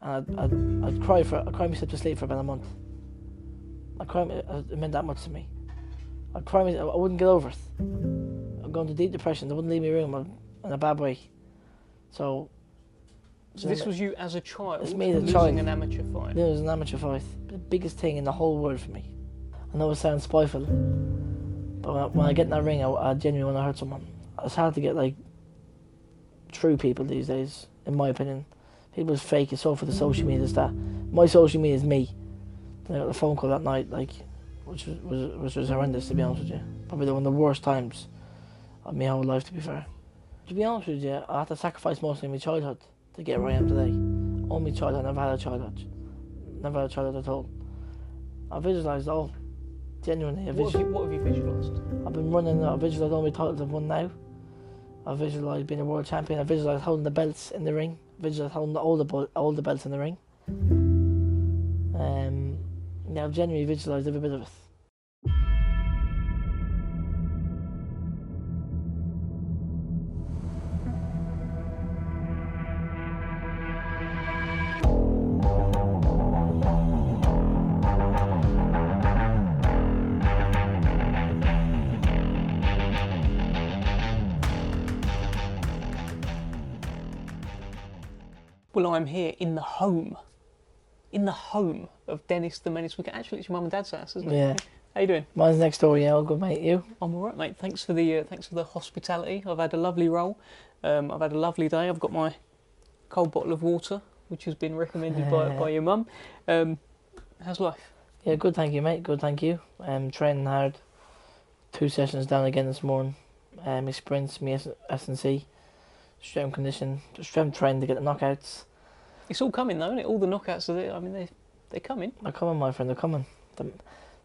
and I'd cry myself to sleep for about a month. It meant that much to me. I wouldn't get over it. I'm going to deep depression. They wouldn't leave me room in a bad way. So this was you as a child? It's me as a losing child. An amateur fight? It was an amateur fight. The biggest thing in the whole world for me. I know it sounds spiteful, but when I get in that ring, I genuinely want to hurt someone. It's hard to get like true people these days, in my opinion. People's fake. It's all for the social media stuff. My social media is me. I got the phone call that night, which was horrendous, to be honest with you. Probably one of the worst times of my whole life, to be fair. To be honest with you, I had to sacrifice mostly my childhood to get where I am today. All my childhood, I never had a childhood. Never had a childhood at all. I visualised all. Genuinely, what have you visualised? I've been running, I visualised all my titles I've won now. I visualised being a world champion. I visualised holding the belts in the ring. I visualised holding all the belts in the ring. Yeah, I've genuinely visualised every bit of it. Well, I'm here in the home of Dennis the Menace McCann. Actually, it's your mum and dad's house, isn't it? Yeah. How you doing? Mine's next door, yeah, all good, mate. You? I'm all right, mate. Thanks for the hospitality. I've had a lovely roll. I've had a lovely day. I've got my cold bottle of water, which has been recommended by your mum. How's life? Yeah, good, thank you, mate. Good, thank you. Training hard. 2 sessions down again this morning. My sprints, my S&C, strength condition, strength training to get the knockouts. It's all coming though, isn't it? All the knockouts are there. I mean, they're coming. They're coming, my friend. They're coming.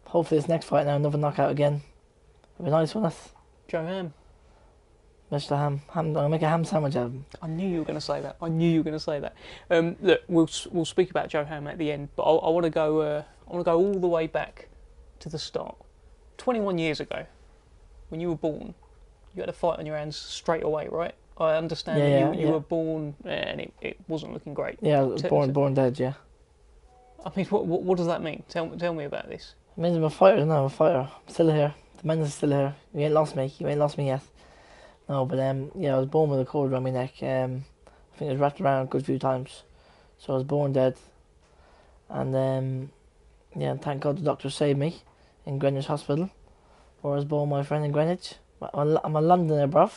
Hopefully, this next fight now, another knockout again. It'll be nice, won't it? Joe Ham. Mr. Ham. I'll make a ham sandwich out of him. I knew you were going to say that. Look, we'll speak about Joe Ham at the end, but I want to go. I want to go all the way back to the start. 21 years ago, when you were born, you had a fight on your hands straight away, right? I understand that you were born and it wasn't looking great. Yeah, I was born dead, yeah. I mean, what does that mean? Tell me about this. It means I'm a fighter now, I'm a fighter. I'm still here. The Menace is still here. You ain't lost me. You ain't lost me yet. No, but yeah, I was born with a cord around my neck. I think it was wrapped around a good few times. So I was born dead. And yeah, thank God the doctor saved me in Greenwich Hospital, where I was born, my friend, in Greenwich. I'm a Londoner, bruv.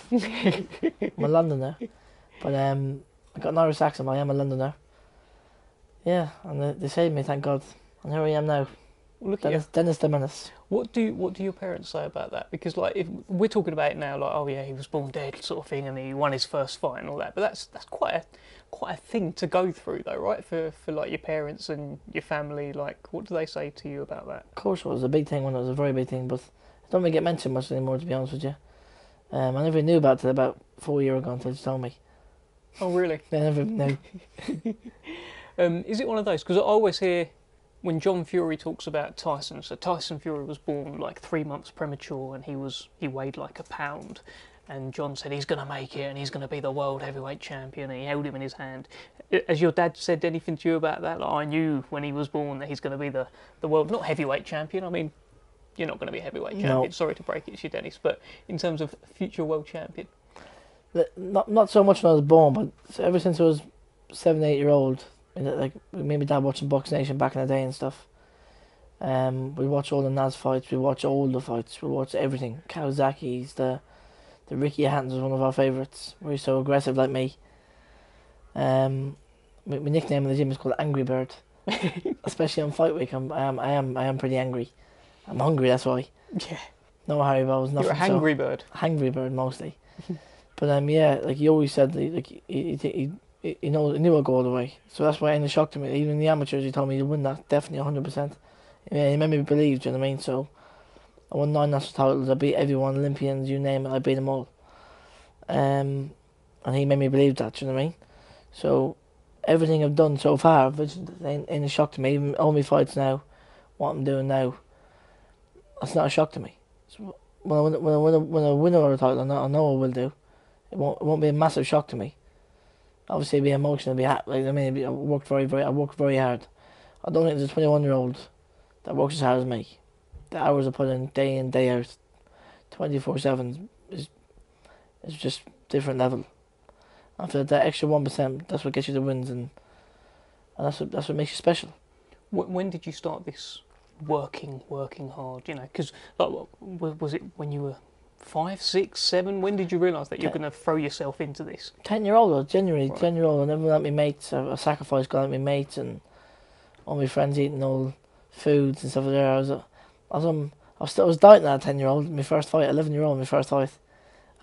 I'm a Londoner. But I got an Irish accent, but I am a Londoner. Yeah, and they saved me, thank God. And here I am now. Look Dennis the Menace. What do your parents say about that? Because like, if we're talking about it now, like, oh yeah, he was born dead, sort of thing, and he won his first fight and all that. But that's quite a thing to go through, though, right? For like your parents and your family. Like, what do they say to you about that? Of course, it was a big thing when it was a very big thing, but it don't really get mentioned much anymore, to be honest with you. I never knew about it about 4 years ago until you told me. Oh really? I never knew. Is it one of those? Because I always hear when John Fury talks about Tyson. So Tyson Fury was born like 3 months premature, and he weighed like a pound. And John said he's going to make it, and he's going to be the world heavyweight champion. And he held him in his hand. Has your dad said anything to you about that? Like, I knew when he was born that he's going to be the world, not heavyweight champion. I mean, you're not going to be a heavyweight champion. No. Sorry to break it to you, Dennis, but in terms of future world champion. Not so much when I was born, but ever since I was 7, 8 year old, like me and my dad watching Box Nation back in the day and stuff. We watch all the Nas fights, we watch all the fights, we watch everything. Kawasaki's, the Ricky Hattons was one of our favourites. Where he's so aggressive like me. My nickname in the gym is called Angry Bird, especially on fight week. I am pretty angry. I'm hungry, that's why. Yeah. No Haribos, nothing. You're a hangry bird. Hangry bird mostly. But yeah, like he always said, like he knew I'd go all the way. So that's why it ain't shocked to me. Even in the amateurs, he told me he'd win that, definitely 100%. Yeah, he made me believe. Do you know what I mean? So I won 9 national titles. I beat everyone, Olympians, you name it. I beat them all. And he made me believe that. Do you know what I mean? So everything I've done so far, ain't a shock to me. Even all my fights now, what I'm doing now, that's not a shock to me. So when I win a title, I know I will do. It won't be a massive shock to me. obviously be emotional, be happy. Like, I mean, I worked I worked very hard. I don't think there's a 21-year-old that works as hard as me. The hours I put in, day out, 24/7 is just different level. And for that extra 1%, that's what gets you the wins, and that's what makes you special. When did you start this working hard? You know, because like, was it when you were 5, 6, 7? When did you realise that you're going to throw yourself into this? 10-year-old, genuinely, Right. 10-year-old. I never let my mates. I sacrificed going out with my mates and all my friends eating all foods and stuff like that. I was dieting at 10-year-old. My first fight, 11-year-old, my first fight.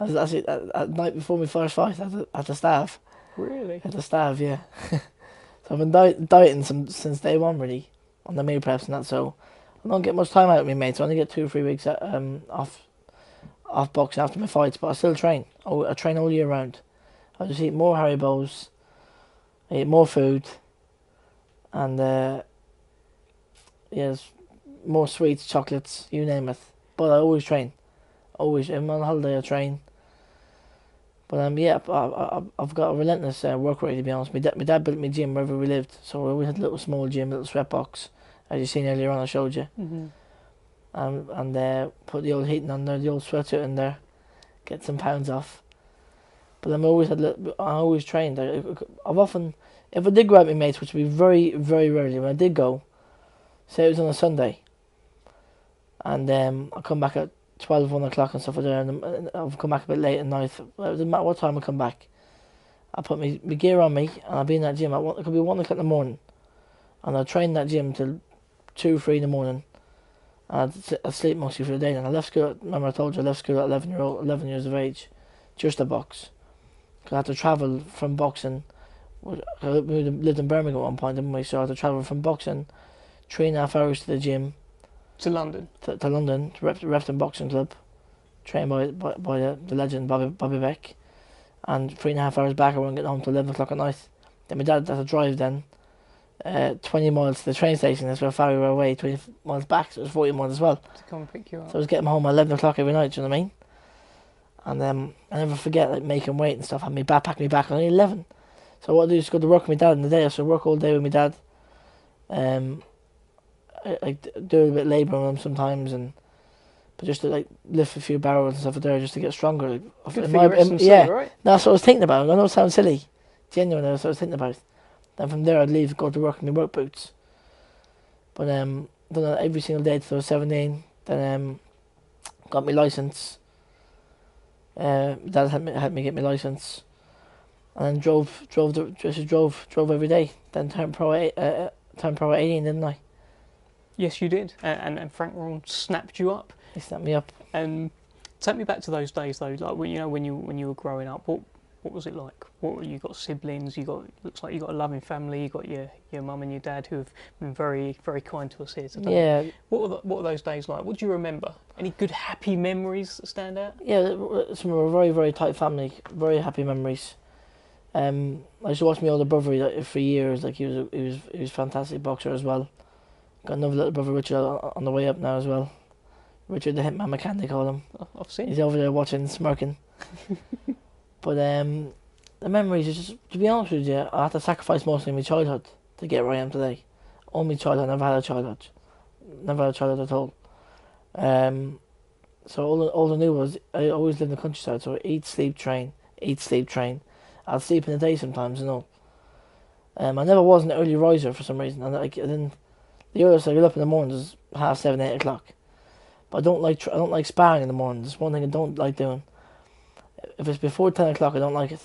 I was actually at night before my first fight at the staff. Really? At the staff, yeah. So I've been dieting since day one, really, on the meal preps and that. So I don't get much time out with my mates. I only get 2 or 3 weeks off boxing after my fights, but I still train. I train all year round. I just eat more Haribos, I eat more food, and yes, more sweets, chocolates, you name it. But I always train. Always, if I'm on holiday, I train. But yeah, I've got a relentless work rate, to be honest. My dad built me gym wherever we lived, so we always had a little small gym, little sweat box, as you seen earlier on. I showed you, and put the old heating on there, the old sweater in there, get some pounds off. But I always trained. I've often, if I did go out with my mates, which would be very, very rarely, when I did go, say it was on a Sunday, and I come back at 12, 1 o'clock and stuff like that, and I'll come back a bit late at night. It doesn't matter what time I come back. I put my gear on me, and I'll be in that gym. It could be 1 o'clock in the morning, and I'll train in that gym till 2, 3 in the morning. And I'd sleep mostly for the day. And I left school. Remember, I told you I left school at 11 years of age, just to box. Cause I had to travel from boxing. We lived in Birmingham at one point, didn't we? So I had to travel from boxing 3.5 hours to the gym. To London? To London, to Repton Boxing Club, trained by the legend Bobby Beck, and 3.5 hours back. I wasn't getting home till 11 o'clock at night. Then my dad had to drive 20 miles to the train station. That's where far we were away. 20 miles back, so it was 40 miles as well. To come and pick you up. So I was getting home at 11 o'clock every night. Do you know what I mean? And I never forget, like, making weight and stuff. I had my backpack, I was only 11. So what I do is go to work with my dad in the day. So I work all day with my dad. I do a bit of labour on them sometimes, but just to like lift a few barrels and stuff there, just to get stronger. Like, good for your S&C, right? That's what I was thinking about. I know it sounds silly, genuinely. That's what I was thinking about. Then from there, I'd leave, go to work in my work boots. But done that every single day till I was 17. Then got my license. Dad had me get my license, and then drove every day. Then turned pro at 18, didn't I? Yes, you did. And Frank Ron snapped you up. He snapped me up. And take me back to those days though. Like when you were growing up, what was it like? You got siblings? Looks like you got a loving family. You got your mum and your dad who have been very, very kind to us here today. Yeah. What were those days like? What do you remember? Any good happy memories that stand out? Yeah, some of a very, very tight family. Very happy memories. I used to watch my older brother for years. Like he was a fantastic boxer as well. Got another little brother, Richard, on the way up now as well. Richard the Hitman McCann, they call him. I've seen. He's over there watching, smirking. But the memories is just, to be honest with you, I had to sacrifice mostly my childhood to get where I am today. All my childhood, never had a childhood. Never had a childhood at all. So all I knew was I always lived in the countryside, so eat, sleep, train. I'd sleep in the day sometimes, you know. I never was an early riser for some reason, and then the earliest I get up in the morning is 7:30, 8 o'clock. But I don't like sparring in the morning. That's one thing I don't like doing. If it's before 10 o'clock, I don't like it.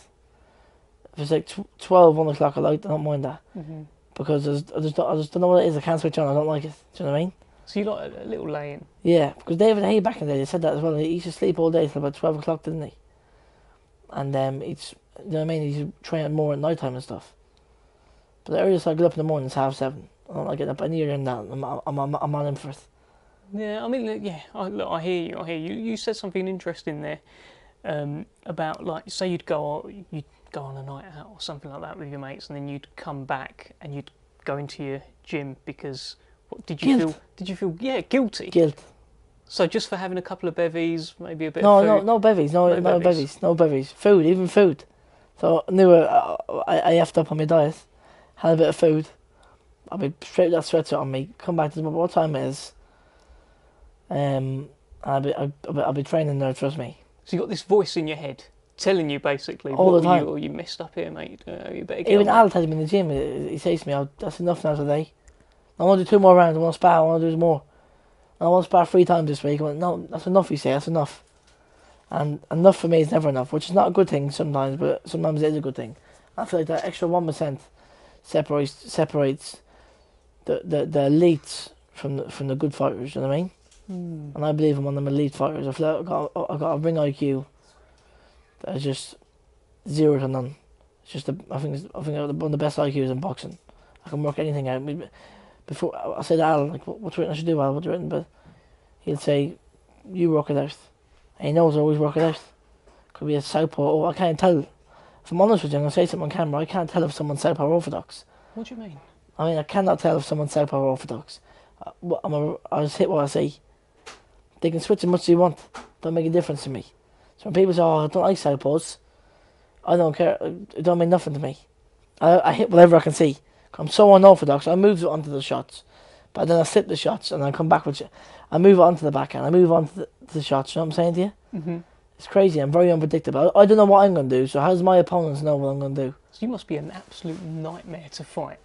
If it's like 12, 1 o'clock, I don't mind that. Mm-hmm. Because I just don't know what it is. I can't switch on. I don't like it. Do you know what I mean? So you like a little lay-in? Yeah, because David Hay back in the day, they said that as well. He used to sleep all day till about 12 o'clock, didn't he? And he's, you know what I mean? He's training more at night time and stuff. But the earliest I get up in the morning is 7:30. I don't like getting up any earlier than that. I'm on him for it. Yeah, I mean, yeah. I hear you. You said something interesting there about, like, say you'd go on a night out or something like that with your mates, and then you'd come back and you'd go into your gym because did you feel guilty? Guilt. So just for having a couple of bevies, maybe a bit No, of food? no bevies. No bevies. Food, even food. So I knew I effed up on my diet, had a bit of food. I'll be straight with that sweatshirt on me, come back to what time it is. I'll be training there, trust me. So you got this voice in your head telling you basically, All what the were time. you, or you messed up here, mate. You better get Even on Al that. tells me in the gym, he says to me, oh, that's enough now today. I want to do 2 more rounds, I want to spar, I want to do more. I want to spar 3 times this week. I went, no, that's enough, you say, that's enough. And enough for me is never enough, which is not a good thing sometimes, but sometimes it is a good thing. I feel like that extra 1% separates the elites from the good fighters, you know what I mean? And I believe I'm one of them elite fighters. I feel like I've got a ring IQ that is just 0 to none. It's just I think I have one of the best IQs in boxing. I can work anything out. Before I said to Al, like, what's written I should do, Al, what's written, but he'll say, you work it out. And he knows I always work it out. Could be a southpaw, or I can't tell. If I'm honest with you, I'm going to say something on camera, I can't tell if someone's southpaw or orthodox. What do you mean? I mean, I cannot tell if someone's southpaw or orthodox. I just hit what I see. They can switch as much as they want. Don't make a difference to me. So when people say, oh, I don't like southpaws, I don't care. It don't mean nothing to me. I hit whatever I can see. I'm so unorthodox. I move onto the shots, but then I slip the shots and I come back with. I move onto the backhand. I move on to the shots. You know what I'm saying to you? Mm-hmm. It's crazy. I'm very unpredictable. I don't know what I'm going to do. So how does my opponents know what I'm going to do? So you must be an absolute nightmare to fight.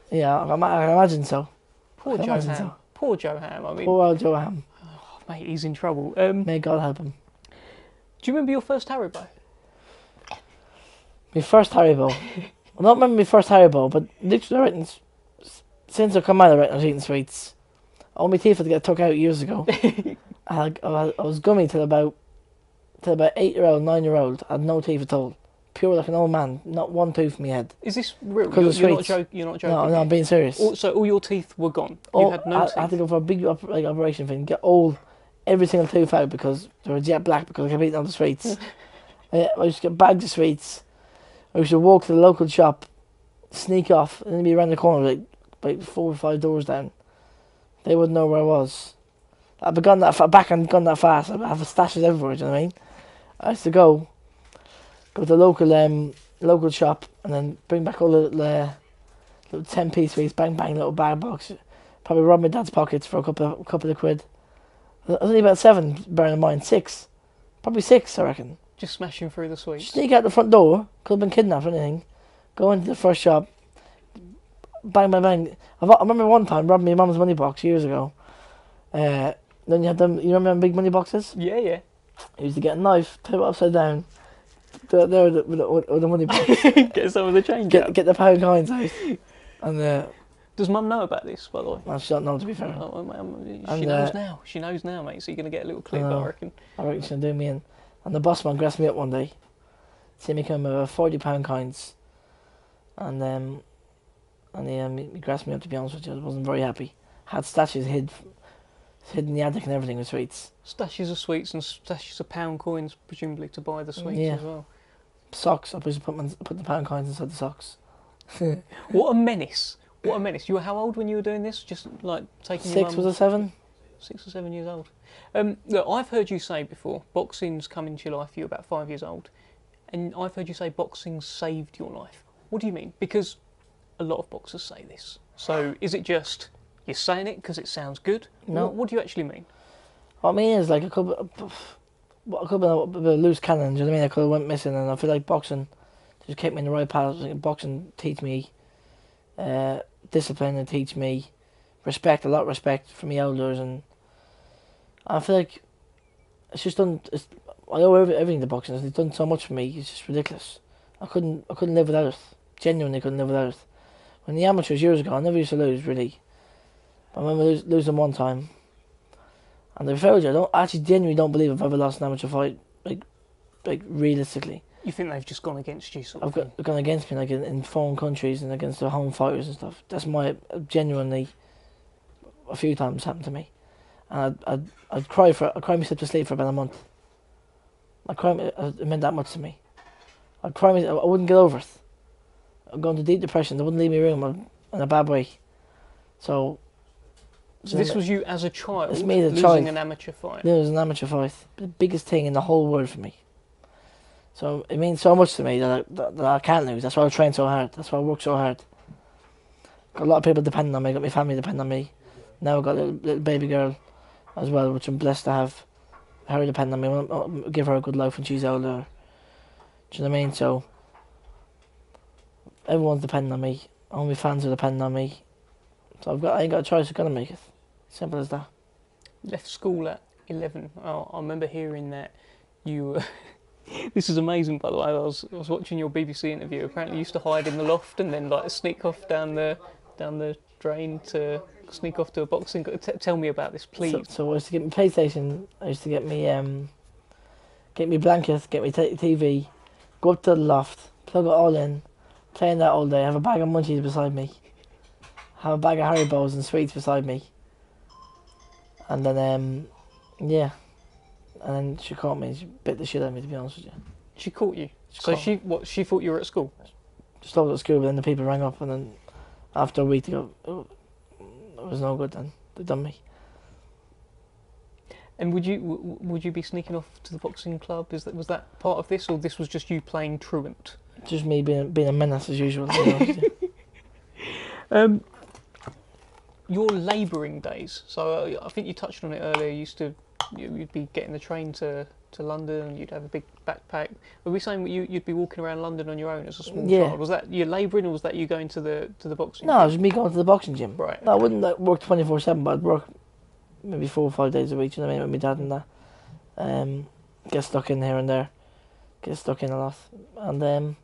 Yeah, I can imagine so. Poor Joe Ham. So. Poor Joe Ham. I mean, poor old Joe Ham. Oh, mate, he's in trouble. May God help him. Do you remember your first Haribo? My first Haribo. I don't remember my first Haribo, but literally, since I come out, I was eating sweets. All my teeth had to get took out years ago. I was gummy till about 8-year-old, 9-year-old. I had no teeth at all. Pure like an old man. Not one tooth in my head. Is this real? Because you're not joking. No, I'm being serious. So all your teeth were gone. You had no teeth. I had to go for a big operation thing. Get every single tooth out because they were jet black because I kept eating on the sweets. I used to get bags of sweets. I used to walk to the local shop, sneak off, and then be around the corner like 4 or 5 doors down. They wouldn't know where I was. I've gone that back and gone that fast. I have stashes everywhere. Do you know what I mean? I used to go to the local shop and then bring back all the little 10p sweets, bang bang, little bag box. Probably rob my dad's pockets for a couple of quid. I was only about 7, bearing in mind 6, probably 6, I reckon. Just smashing through the sweets. Sneak out the front door, could have been kidnapped or anything. Go into the first shop, bang bang bang. I remember one time robbing my mum's money box years ago. Then you had them. You remember them big money boxes? Yeah, yeah. I used to get a knife, put it upside down, do it there with the money box. Get some of the change out. Get the pound coins out. And does Mum know about this, by the way? well, she don't know, to be fair. She knows now. She knows now, mate. So you're gonna get a little clip, I reckon. I reckon she'll do me in. And the boss man grassed me up one day. See me come with £40 coins. And he grassed me up, to be honest with you. I wasn't very happy. Had stashes hid in the attic and everything with sweets. Stashes of sweets and stashes of pound coins, presumably to buy the sweets as well. Socks. I used to put the pound coins inside the socks. What a menace! What a menace! You were how old when you were doing this? Just like taking 6 was it 7? 6 or 7 years old. Look, I've heard you say before, boxing's come into your life. You're about 5 years old, and I've heard you say boxing saved your life. What do you mean? Because a lot of boxers say this. So is it just you're saying it because it sounds good? No. What do you actually mean? What I mean is like I could have been a bit of a loose cannon. Do you know what I mean? I could have went missing, and I feel like boxing just kept me in the right path. Like boxing teach me discipline and teach me respect. A lot of respect for my elders, and I feel like it's just done. I owe everything to boxing. It's done so much for me. It's just ridiculous. I couldn't live without it. Genuinely couldn't live without it. When the amateurs years ago, I never used to lose really. I remember losing one time. And to be fair with you, I actually genuinely don't believe I've ever lost an amateur fight, like realistically. You think they've just gone against you? I've gone against me like in foreign countries and against the home fighters and stuff. That's genuinely a few times happened to me. And I'd cry myself to sleep for about a month. It meant that much to me. I wouldn't get over it. I'd go into deep depression. They wouldn't leave me room in a bad way. So this was you as a child it's me as a losing child. an amateur fight? It was an amateur fight. The biggest thing in the whole world for me. So it means so much to me that I can't lose. That's why I train so hard. That's why I work so hard. Got a lot of people depending on me. Got my family depending on me. Now I've got a little baby girl as well, which I'm blessed to have. Her depending on me. I'll give her a good life when she's older. Do you know what I mean? So everyone's depending on me. All my fans are depending on me. So I ain't got a choice. I've got to make it. Simple as that. Left school at 11. Oh, I remember hearing that you. This is amazing, by the way. I was watching your BBC interview. Apparently, you used to hide in the loft and then like sneak off down the drain to sneak off to a boxing. Tell me about this, please. So I used to get my PlayStation. I used to get me blanket, get me TV, go up to the loft, plug it all in, playing that all day. Have a bag of munchies beside me. Have a bag of Haribos and sweets beside me. And then yeah. And then she caught me. She bit the shit out of me, to be honest with you. She caught you. She thought you were at school. Just thought I was at school, but then the people rang up, and then after a week they go, oh, it was no good. Then they done me. And would you be sneaking off to the boxing club? Was that part of this, or this was just you playing truant? Just me being a menace as usual. Your labouring days. So I think you touched on it earlier. You'd be getting the train to London, and you'd have a big backpack. Were we saying you'd be walking around London on your own as a small child? Was that you labouring, or was that you going to the boxing? No, it was me going to the boxing gym. Right. Okay. No, I wouldn't work 24/7, but I'd work maybe 4 or 5 days a week. You know what I mean? With my dad and that. Get stuck in here and there. Get stuck in a lot, and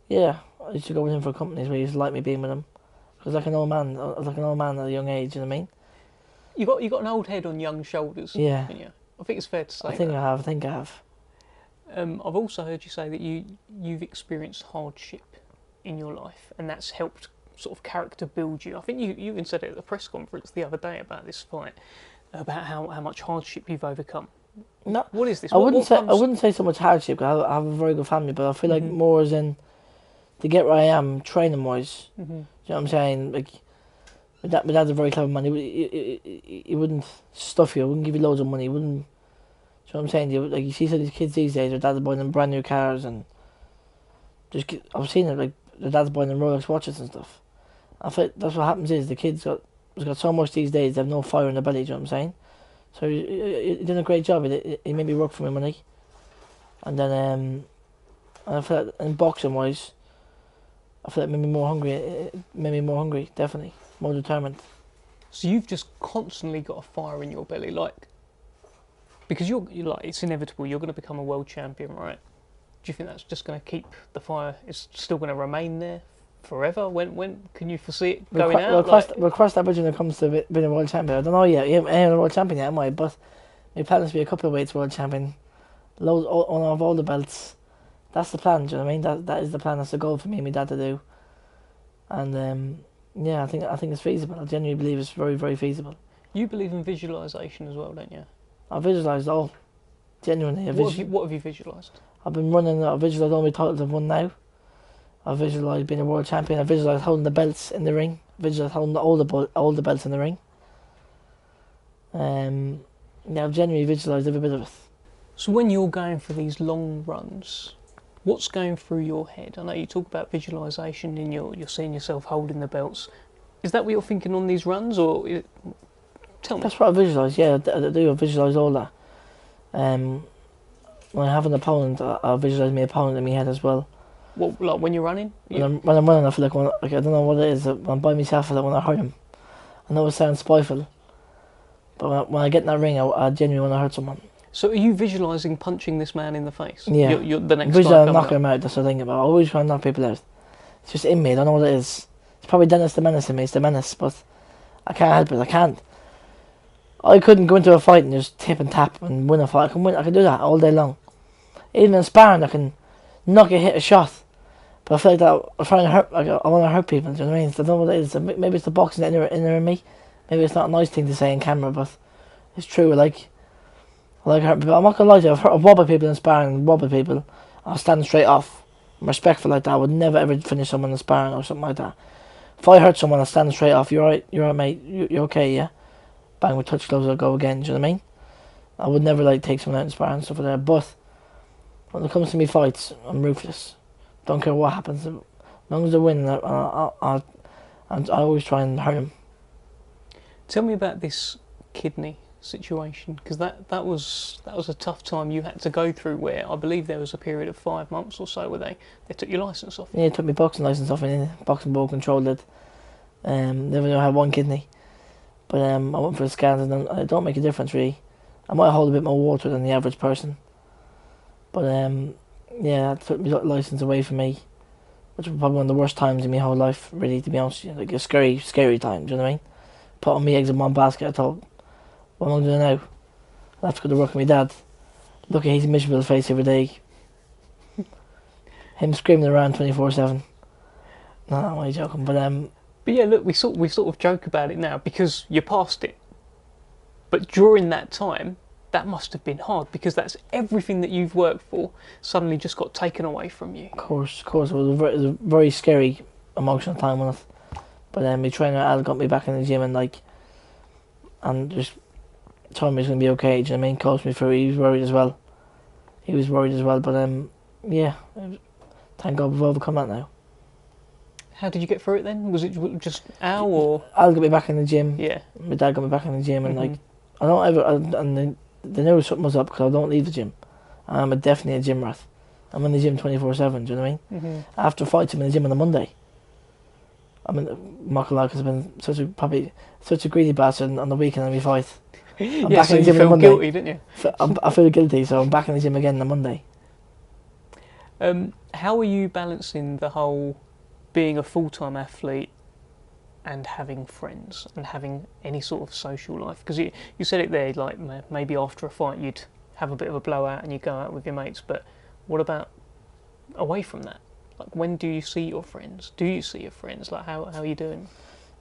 yeah, I used to go with him for companies where he used to like me being with him. I was like an old man. I was like an old man at a young age. You know what I mean? You got an old head on young shoulders. Yeah. I think it's fair to say. I think I have. I've also heard you say that you've experienced hardship in your life, and that's helped sort of character build you. I think you even said it at the press conference the other day about this fight, about how much hardship you've overcome. No, what is this? I wouldn't say so much hardship, because I have a very good family, but I feel like more as in to get where I am training wise. Mm-hmm. Do you know what I'm saying? Like, my dad's a very clever man. He wouldn't stuff you. He wouldn't give you loads of money. He wouldn't. Do you know what I'm saying? Like, you see some of these kids these days, their dads are buying them brand new cars, and I've seen it. Like, their dads buying them Rolex watches and stuff. I feel that's what happens is the kids got so much these days. They have no fire in their belly. Do you know what I'm saying? So he did a great job. He made me work for my money, and then I feel like in boxing wise, I feel like it made me more hungry. It made me more hungry, definitely. More determined. So you've just constantly got a fire in your belly, like, because you're like, it's inevitable. You're going to become a world champion, right? Do you think that's just going to keep the fire? It's still going to remain there forever? When can you foresee it going out? We'll cross that bridge when it comes to being a world champion. I don't know yet. Yeah, I ain't a world champion yet, am I? But my plan is to be a couple of weights world champion. Loads of all the belts. That's the plan. Do you know what I mean? That is the plan. That's the goal for me and my dad to do. And yeah, I think it's feasible. I genuinely believe it's very, very feasible. You believe in visualisation as well, don't you? I visualised all. Genuinely. What have you visualised? I've been running. I visualised all my titles I've won now. I visualised being a world champion. I visualised holding the belts in the ring. Visualised holding all the belts in the ring. Yeah, I've genuinely visualised every bit of it. So when you're going for these long runs, what's going through your head? I know you talk about visualisation and you're seeing yourself holding the belts. Is that what you're thinking on these runs, or tell me? That's what I visualise. Yeah, I do. I visualise all that. When I have an opponent, I visualise my opponent in my head as well. Well, like when you're running? When I'm running, I feel like I don't know what it is. When I'm by myself, I feel like when I hurt him. I know it sounds spiteful, but when I get in that ring, I genuinely want to hurt someone. So are you visualising punching this man in the face? Yeah. You're the next guy knocking him out, that's the thing about it. I always try to knock people out. It's just in me, I don't know what it is. It's probably Dennis the Menace in me, it's the Menace, but I can't help it, I can't. I couldn't go into a fight and just tip and tap and win a fight. I can do that all day long. Even in sparring, I can knock a hit a shot. But I feel like that I'm trying to hurt, like I want to hurt people, do you know what I mean? I don't know what it is. Maybe it's the boxing inner in me. Maybe it's not a nice thing to say in camera, but it's true. I like hurting people. I'm not gonna lie to you. I've wobbled people in sparring, wobbled people. I'll stand straight off. I'm respectful like that. I would never ever finish someone in sparring or something like that. If I hurt someone, I'll stand straight off. You're right, mate. You're okay, yeah. Bang with touch gloves, I'll go again. Do you know what I mean? I would never take someone out in sparring and stuff like that. But When it comes to me fights, I'm ruthless. Don't care what happens. As long as I win, I always try and hurt him. Tell me about this kidney situation, because that was a tough time you had to go through, where I believe there was a period of 5 months or so where they took your licence off. Yeah, they took my boxing licence off me. Boxing ball controlled it. Never knew I had one kidney. But I went for the scans and it don't make a difference really. I might hold a bit more water than the average person. But yeah, that took my licence away from me, which was probably one of the worst times in my whole life, really, to be honest with you. Like a scary time, do you know what I mean? Put all my eggs in one basket. I thought, what am I doing now? I have to go to work with my dad. Look at his miserable face every day. Him screaming around 24/7. No, I'm only joking, But yeah, look, we sort of joke about it now because you're past it. But during that time, that must have been hard, because that's everything that you've worked for suddenly just got taken away from you. Of course, it was a very scary, emotional time on it. But my trainer Al got me back in the gym and just told me it's going to be okay. Do you know what I mean? Coached me through it. He was worried as well. But yeah, thank God we've overcome that now. How did you get through it then? Was it just Al or? Al got me back in the gym. Yeah. My dad got me back in the gym, and I don't ever, and they knew something was up because I don't leave the gym. I'm definitely a gym rat. I'm in the gym 24/7. Do you know what I mean? After fights, I'm in the gym on a Monday. I mean, Michael Lark has been such a greedy bastard on the weekend of my fight. I'm back so in the gym you on felt Monday. guilty, didn't you? I feel guilty, so I'm back in the gym again on Monday. How are you balancing the whole being a full-time athlete and having friends and having any sort of social life? Because you said it there, like maybe after a fight you'd have a bit of a blowout and you go out with your mates, but what about away from that? Like, when do you see your friends? Do you see your friends? Like, how are you doing?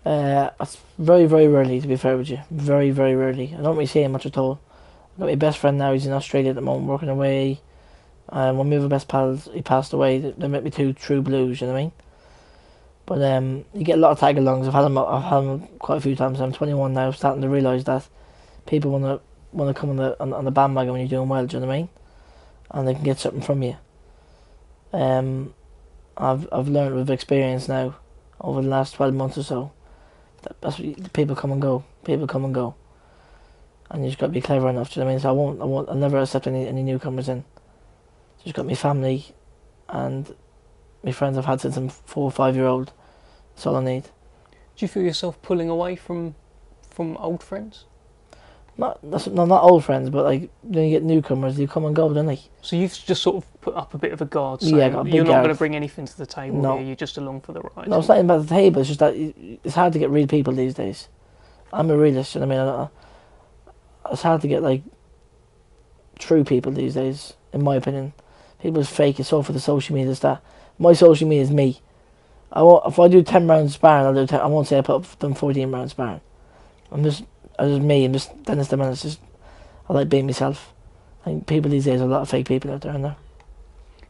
It's very, very rarely, to be fair with you. Very, very rarely. I don't really see him much at all. I've got my best friend now, he's in Australia at the moment, working away. One of my other best pals, he passed away. They met me two true blues, you know what I mean? But you get a lot of tag-alongs. I've had them quite a few times. I'm 21 now, starting to realise that people want to come on the bandwagon when you're doing well, do you know what I mean? And they can get something from you. I've learned with experience now over the last 12 months or so that's what people come and go, and you just got to be clever enough. Do you know what I mean? So I'll never accept any newcomers in. Just got my family and my friends I've had since I'm 4 or 5 year old. That's all I need. Do you feel yourself pulling away from old friends? Not old friends, but like when you get newcomers, they come and go, don't they? So you've just sort of put up a bit of a guard, Yeah, I got a big you're not guard. going to bring anything to the table No. here, you're just along for the ride. No, it's not even about the table, it's just that it's hard to get real people these days. I'm a realist, you know what I mean? It's hard to get like true people these days, in my opinion. People's fake, it's all for the social media stuff. My social media is me. If I do 10 rounds sparring, I'll do 10. I won't say I put up done 14 rounds sparring. I'm just me. I'm just Dennis the Menace. I like being myself. I think people these days are a lot of fake people out there, aren't there?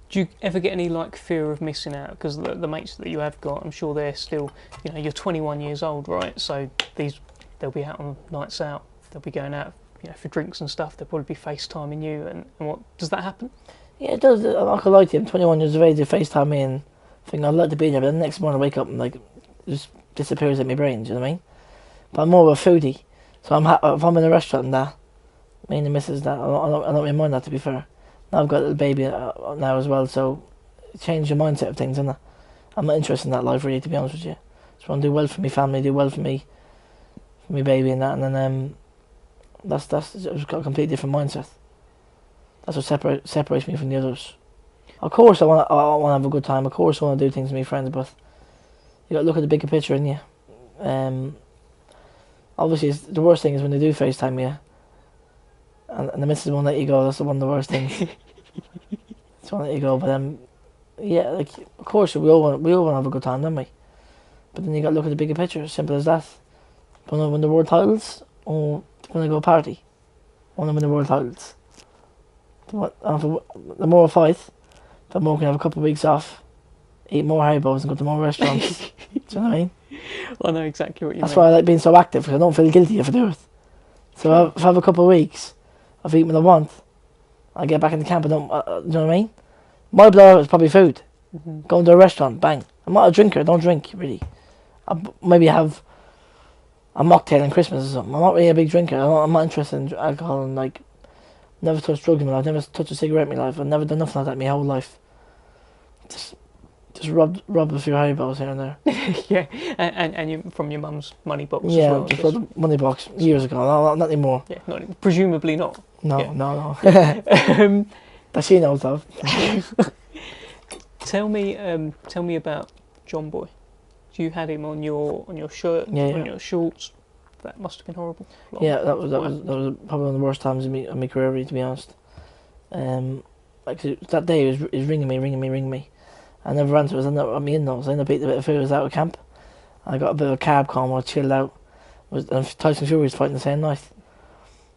Do you ever get any like fear of missing out? Because the mates that you have got, I'm sure they're still, you're 21 years old, right? So they'll be out on nights out. They'll be going out, for drinks and stuff. They'll probably be FaceTiming you. And what does that happen? Yeah, it does. I'm not gonna lie to you. I'm 21 years of age. They FaceTime me and think I'd like to be there, but the next morning I wake up and like it just disappears in my brain. Do you know what I mean? But I'm more of a foodie, so if I'm in a restaurant and that, me and the missus that, I don't really mind that, to be fair. Now I've got a little baby now as well, so change your mindset of things, isn't it? I'm not interested in that life really, to be honest with you. Just want to do well for my family, do well for me baby and that, and then that's just got a completely different mindset. That's what separates me from the others. Of course I want to have a good time, of course I want to do things with my friends, but you got to look at the bigger picture, innit you? Obviously the worst thing is when they do FaceTime you and the missus won't let you go. That's one of the worst things. It's one let you go, but yeah, like of course we all want to have a good time, don't we? But then you got to look at the bigger picture. Simple as that. Want to win the world titles, or want to go party? Want to win the world titles. The more I fight, the more I can have a couple of weeks off, eat more Haribos and go to more restaurants. Do you know what I mean? I know exactly what you mean. That's why I like being so active, because I don't feel guilty if I do it. So if I have a couple of weeks of eating what I want, I get back in the camp and don't, you know what I mean? My blowout is probably food. Mm-hmm. Going to a restaurant, bang. I'm not a drinker, I don't drink, really. I maybe have a mocktail in Christmas or something. I'm not really a big drinker. I'm not interested in alcohol and like, never touched drugs in my life, never touched a cigarette in my life. I've never done nothing like that my whole life. Just robbed a few Haribos here and there. Yeah, and you, from your mum's money box as Yeah, well. just robbed a money box years ago. No, not anymore. Yeah, presumably not. No, Yeah. no. Um, That she knows of. tell me about John Boy. You had him on your shirt, on your shorts. That must have been horrible. Yeah, that was probably one of the worst times in my career, really, to be honest. Like that day he was ringing me. I never answered. I ended up at my in-laws. I ended up eating a bit of food. I was out of camp. I got a bit of a carb coma. I chilled out. And Tyson Fury was fighting the same night.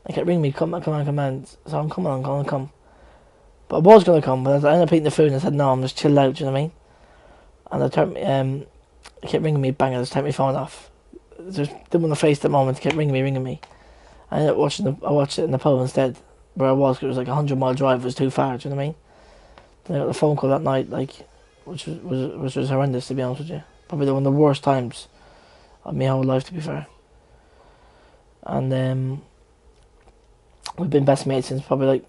They kept ringing me, come on. So I'm coming, I'm going to come. But I was going to come, but I ended up eating the food and I said, no, I'm just chilled out, do you know what I mean? And they kept ringing me, bang, I just turned my phone off. Just didn't want to face the moment, they kept ringing me. I ended up I watched it in the pub instead, where I was, because it was like a 100-mile drive, it was too far, do you know what I mean? Then I got the phone call that night, like, which was horrendous, to be honest with you. Probably one of the worst times of my whole life, to be fair. And we've been best mates since probably like,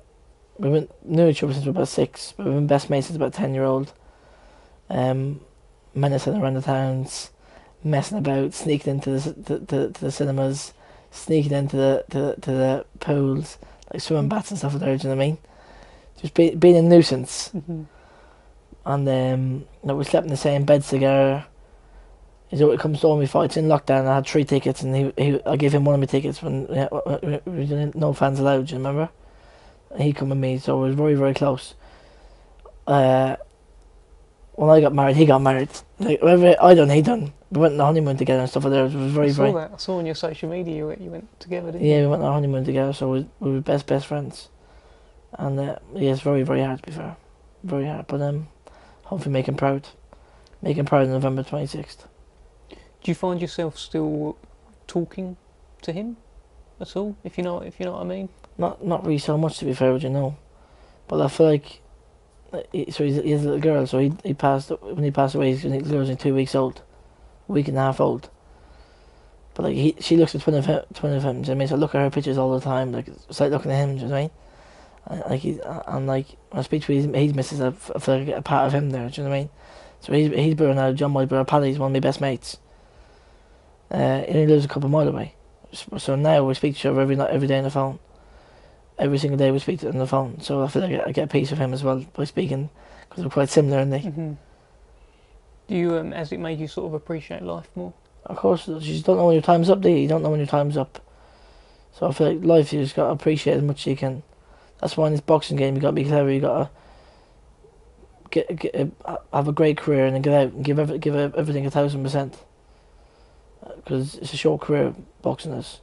knew each other since we were about 6, but we've been best mates since about 10-year-old. Menacing around the towns, messing about, sneaking into the cinemas, sneaking into the pools, like swimming bats and stuff like that, do you know what I mean? Just being a nuisance. Mm-hmm. And we slept in the same bed together. It comes to all my fights in lockdown. I had 3 tickets, and I gave him one of my tickets when we didn't, no fans allowed. Do you remember? And he come with me, so it was very, very close. When I got married, he got married. Like whatever I done, he done. We went on a honeymoon together and stuff like that. It was very, very. I saw on your social media you went together, didn't you? Yeah, we went on a honeymoon together, so we were best friends. And yeah, it's very, very hard to be fair, very hard. But hopefully make him proud on November 26th. Do you find yourself still talking to him at all? If you know what I mean. Not really so much, to be fair with you, no. But I feel like he has a little girl, so he passed when he passed away. The girl was only 2 weeks old, a week and a half old. But like she looks at twin of him. Do you know what I mean? So I look at her pictures all the time. Like it's like looking at him. Do you know what I mean? And like when I speak to his missus, I feel like I get a part of him there. Do you know what I mean? So he's brother now. John, my brother Paddy's one of my best mates. He only lives a couple of miles away. So now we speak to each other every day on the phone. Every single day we speak to him on the phone. So I feel like I get a piece of him as well by speaking, because we're quite similar, aren't they? Mm-hmm. Do you has it made you sort of appreciate life more? Of course, you just don't know when your time's up, do you? You don't know when your time's up. So I feel like life, you just got to appreciate as much as you can. That's why in this boxing game you got to be clever. You got to have a great career and then get out and give everything 1,000%. Because it's a short career, boxing is.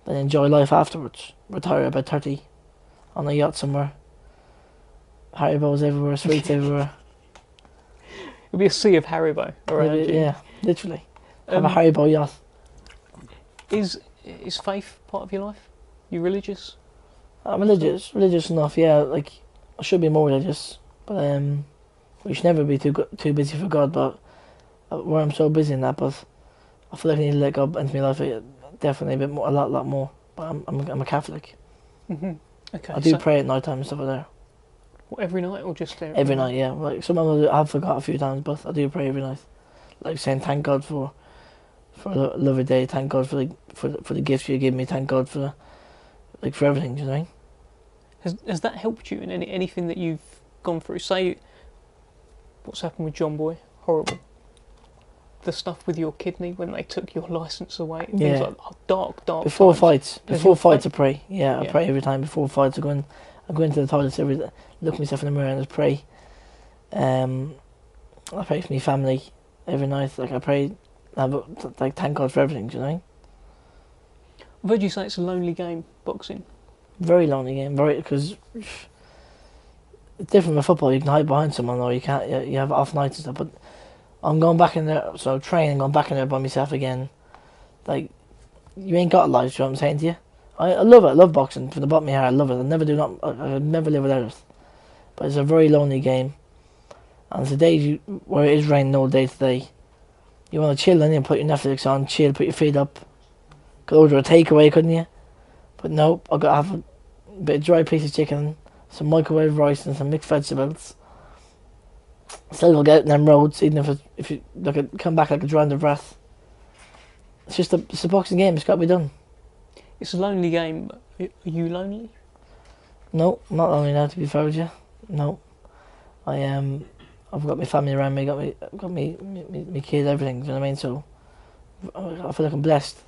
Then enjoy life afterwards. Retire about 30 on a yacht somewhere. Haribos everywhere, sweets everywhere. It'll be a sea of Haribo around you. Yeah, literally. Have a Haribo yacht. Is faith part of your life? You religious? I'm religious enough, yeah. Like, I should be more religious, but we should never be too busy for God. But where I'm so busy in that, but I feel like I need to let God into my life definitely a bit more, a lot more. But I'm a Catholic. Mm-hmm. Okay. I do pray at night time and stuff like that. What, every night or just every night? Yeah. Like sometimes I've forgot a few times, but I do pray every night. Like saying thank God for another day. Thank God for the gifts you give me. Thank God for everything. Do you know what I mean? Has that helped you in anything that you've gone through? Say, what's happened with John Boy? Horrible. The stuff with your kidney when they took your licence away. Things like dark. Before times. fights, I pray. Yeah, I pray every time before fights. I go into the toilets every day, look at myself in the mirror and just pray. I pray for my family every night. Like I pray, thank God for everything. Do you know what I mean? I've heard you say it's a lonely game, boxing. Very lonely game, because it's different with football. You can hide behind someone, or you can't. You have off nights and stuff. But I'm going back in there, going back in there by myself again. Like, you ain't got a life, you know what I'm saying to you? I love it. I love boxing from the bottom of my heart. I love it. I'd never live without it. But it's a very lonely game. And it's a day where it is raining all day today. You want to chill and you put your Netflix on, chill, put your feet up. Could order a takeaway, couldn't you? But no, I've got to have a bit of dry piece of chicken, some microwave rice and some mixed vegetables. Still will get out in them roads, even if you come back like a drowned of breath. It's a boxing game, it's got to be done. It's a lonely game. Are you lonely? No, I'm not lonely now, to be fair with you. No. I've got my family around me, I've got me kids, everything, do you know what I mean? So I feel like I'm blessed.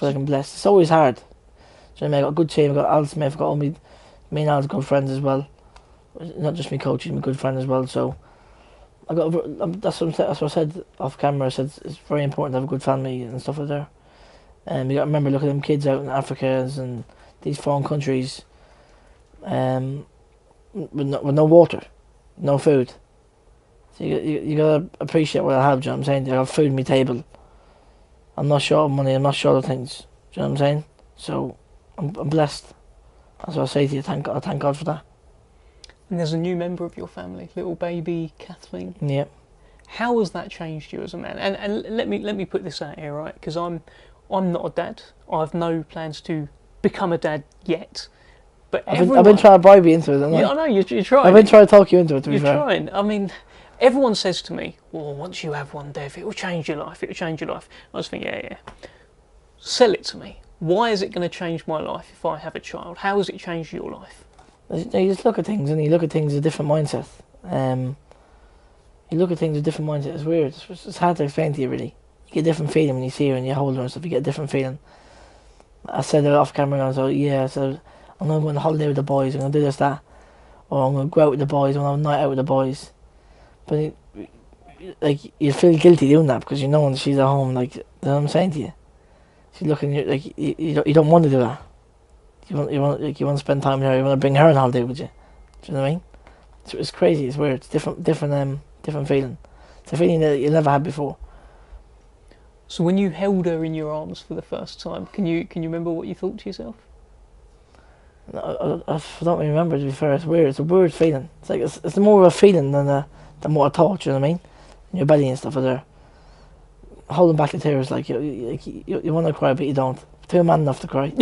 It's always hard. Do you know what I mean? I've got a good team, I've got Al Smith, I've got all me and Al's good friends as well. Not just my coach, he's my good friend as well, so that's what I said off camera. I said it's very important to have a good family and stuff like that. And you got to remember, look at them kids out in Africa and these foreign countries, with no water, no food. So you gotta appreciate what I have. Do you know what I'm saying? I have food on my table. I'm not short of money. I'm not short of things. Do you know what I'm saying? So I'm blessed. That's what I say to you. I thank God for that. And there's a new member of your family, little baby Kathleen. Yeah. How has that changed you as a man? And let me put this out here, right? Because I'm not a dad. I have no plans to become a dad yet. But I've been trying to bribe you into it, haven't I? Yeah, I know you're trying. I've been trying to talk you into it. To be fair, you're trying. I mean, everyone says to me, "Well, once you have one, Dev, it will change your life. It will change your life." I just think, yeah. Sell it to me. Why is it going to change my life if I have a child? How has it changed your life? You just look at things, and you look at things with a different mindset. You look at things with a different mindset. It's weird. It's hard to explain to you, really. You get a different feeling when you see her and you hold her and stuff. You get a different feeling. I said it off camera, and I was like, yeah. So I'm going to go on a holiday with the boys. I'm going to do this, that, or I'm going to go out with the boys. I'm going to have a night out with the boys. But you feel guilty doing that because you know when she's at home. Like, you know what I'm saying to you? She's looking at you like you don't want to do that. You want to spend time with her. You want to bring her on holiday with you. Do you know what I mean? It's crazy. It's weird. It's different feeling. It's a feeling that you never had before. So when you held her in your arms for the first time, can you remember what you thought to yourself? I don't really remember, to be fair. It's weird. It's a weird feeling. It's like it's more of a feeling than what I thought. You know what I mean? In your belly and stuff are there. Holding back the tears, like you want to cry, but you don't. Too man enough to cry.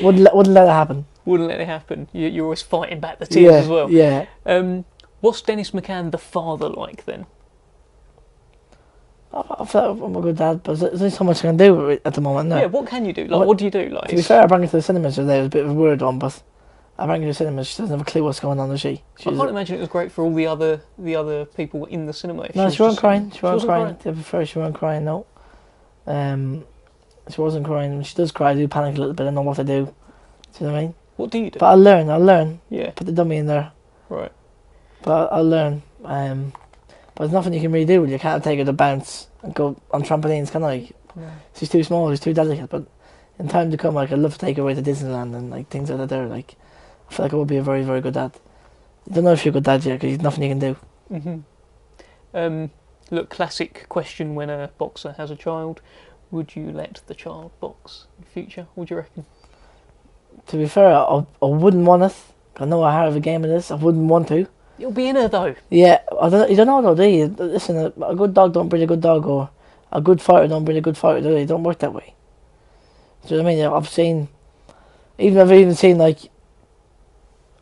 wouldn't let it happen. Wouldn't let it happen. You're always fighting back the tears as well. Yeah. What's Dennis McCann, the father, like then? I feel like I'm a good dad, but there's only so much I can do at the moment. No. Yeah, what can you do? Like, what do you do? Like, to be fair, I brought her to the cinemas today. It was a bit of a weird one, but I brought her to the cinemas. She doesn't have a clue what's going on, does she? I can't imagine it was great for all the other people in the cinema. No, she wasn't crying. She wasn't crying. To be fair, she wasn't crying. No. She wasn't crying. When she does cry, I do panic a little bit. I know what to do. Do you know what I mean? What do you do? But I'll learn. Yeah. Put the dummy in there. Right. But I'll learn. But there's nothing you can really do. You can't take her to bounce and go on trampolines, can I? No. She's too small. She's too delicate. But in time to come, like, I'd love to take her away to Disneyland and like things like that. There, like, I feel like I would be a very, very good dad. I don't know if you're a good dad yet because there's nothing you can do. Look, classic question when a boxer has a child. Would you let the child box in the future? What do you reckon? To be fair, I wouldn't want it. I know how hard of a game it is. I wouldn't want to. You'll be in her though. Yeah, you don't know though, do you? Listen, a good dog don't breed a good dog, or a good fighter don't breed a good fighter, do they? It don't work that way. Do you know what I mean?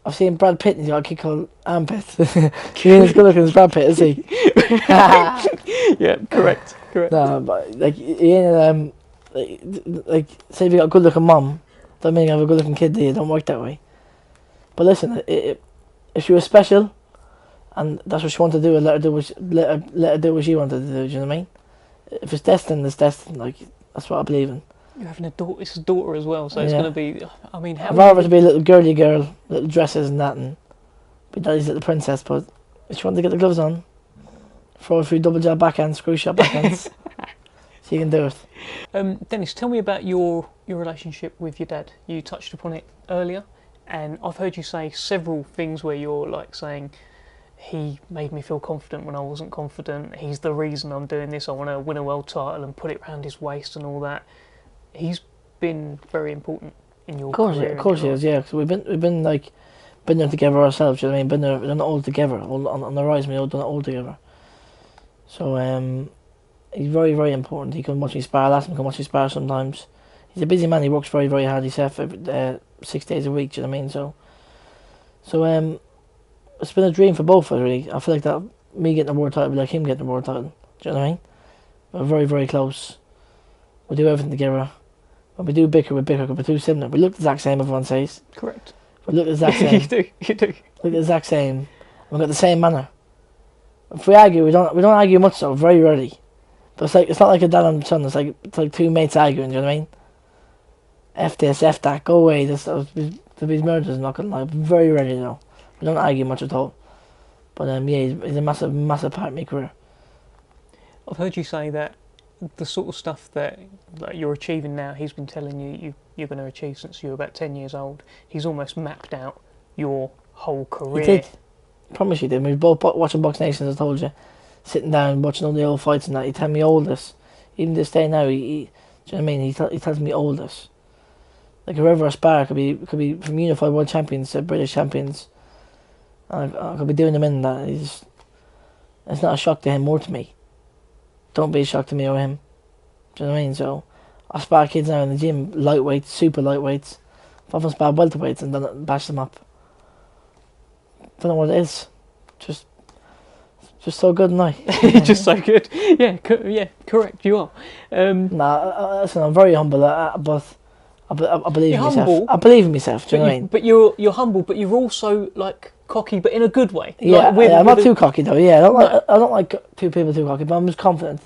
I've seen Brad Pitt and he's got a kid called Armpit. He ain't as good looking as Brad Pitt, is he? Yeah, correct. No, but like he ain't like say if you got a good looking mum, don't mean you have a good looking kid, do you? It don't work that way. But listen, if she was special, and that's what she wanted to do, let her do what she wanted to do. Do you know what I mean? If it's destined, it's destined. Like, that's what I believe in. You're having a daughter. It's a daughter as well, so it's going to be. I mean, I'd rather to be a little girly girl, little dresses and that, and be daddy's little princess. But if she wanted to get the gloves on, throw a few double jab backhands, screw shot backhands, she can do it. Dennis, tell me about your relationship with your dad. You touched upon it earlier, and I've heard you say several things where you're like saying, he made me feel confident when I wasn't confident. He's the reason I'm doing this. I want to win a world title and put it around his waist and all that. He's been very important in your Of career? course he is, yeah. Because we've been there together ourselves. You know what I mean? We've done it all together. On the rise, we've done it all together. So he's very, very important. He can watch me spar. I'll ask him to come watch me spar sometimes. He's a busy man. He works very, very hard. He's there for 6 days a week. Do you know what I mean? So it's been a dream for both of us, really. I feel like that me getting the world title would be like him getting the world title. Do you know what I mean? We're very, very close. We do everything together. When we do bicker, we bicker because we're too similar. We look the exact same, everyone says. Correct. We look the exact same. You do. Look the exact same. We've got the same manner. If we argue, we don't argue much though, very rarely. But it's not like a dad and son, it's like two mates arguing, do you know what I mean? F this, F that, go away, there'll be murders, I'm not gonna lie. Very rarely though. We don't argue much at all. But yeah, he's a massive, massive part of my career. I've heard you say that the sort of stuff that you're achieving now, he's been telling you're going to achieve since you were about 10 years old. He's almost mapped out your whole career. He did. I promise you did. We were both watching Box Nation, as I told you. Sitting down, watching all the old fights and that. He tell me all this. Even this day now, do you know what I mean? He tells me all this. Like whoever I spar could be from unified world champions to British champions. I could be doing them in that. It's not a shock to him or to me. Don't be a shock to me or him. Do you know what I mean? So I spar kids now in the gym, lightweights, super lightweights. I've often sparred welterweights and done it, bash them up. Don't know what it is. Just so good, and Just so good. Yeah, correct. You are. Listen, I'm very humble, but I believe in myself. Humble, I believe in myself. Do you know what I mean? But you're humble, but you're also like cocky, but in a good way. Yeah, like, I'm not too cocky though. Yeah, I don't like two people too cocky, but I'm just confident.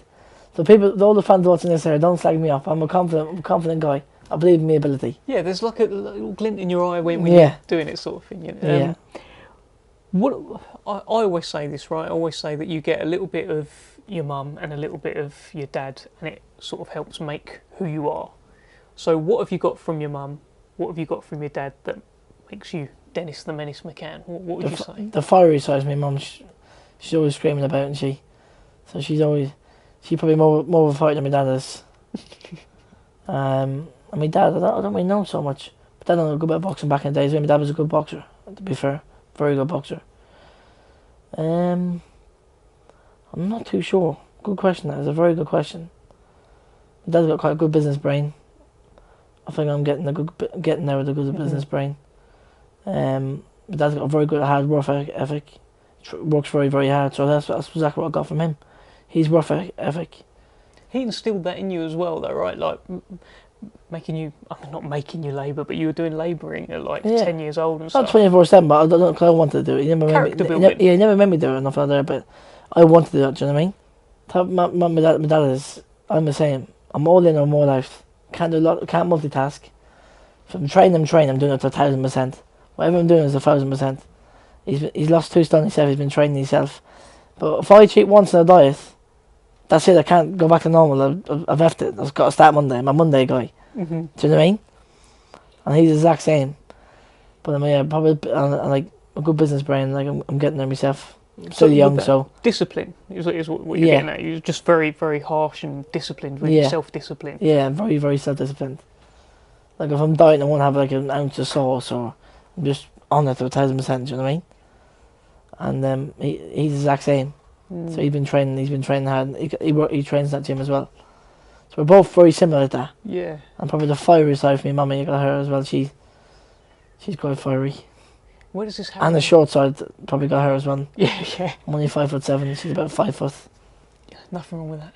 So all the fans watching this here, don't slag me off. I'm a confident guy. I believe in my ability. Yeah, there's like a little glint in your eye when you're doing it, sort of thing. You know? Yeah. What I always say this, right? I always say that you get a little bit of your mum and a little bit of your dad, and it sort of helps make who you are. So what have you got from your mum? What have you got from your dad that makes you Dennis the Menace McCann? What would you say? The fiery side of my mum, she's always screaming about, and she's probably more of a fighter than my dad is. And my dad, I don't really know so much. But dad done a good bit of boxing back in the days. My dad was a good boxer, to be fair. Very good boxer. I'm not too sure. Good question. That is a very good question. My dad's got quite a good business brain. I think I'm getting there with a good business brain. My dad's got a very good hard work ethic. Works very, very hard. So that's exactly what I got from him. He's work ethic. He instilled that in you as well, though, right? Like not making you labour, but you were doing labouring at 10 years old and stuff. Not 24/7, but I don't. Cause I wanted to do it. He never made me do it enough out there, but I wanted to do it. Do you know what I mean? My dad is. I'm the same. I'm all in or more life. Can't do a lot. Can't multitask. If I'm training, I'm doing it to 1,000%. Whatever I'm doing is 1,000%. He's lost 2 stone himself. He's been training himself. But if I cheat once in a diet, that's it. I can't go back to normal. I've left it. I've got to start Monday. I'm a Monday guy. Mm-hmm. Do you know what I mean? And he's the exact same. But I mean, probably like a good business brain. Like I'm getting there myself. I'm still young, so discipline is what you're getting at. You're just very, very harsh and disciplined with self-discipline. Yeah, very, very self-disciplined. Like if I'm dieting, I won't have like an ounce of sauce, or I'm just on it to 1,000%. Do you know what I mean? And he's the exact same. So he's been training hard. He trains that gym as well. So we're both very similar at that. Yeah. And probably the fiery side for me, mummy, you got her as well. She's quite fiery. Where does this happen? And the short side probably got her as well. Yeah. I'm only 5'7", she's about 5 foot. Yeah, nothing wrong with that.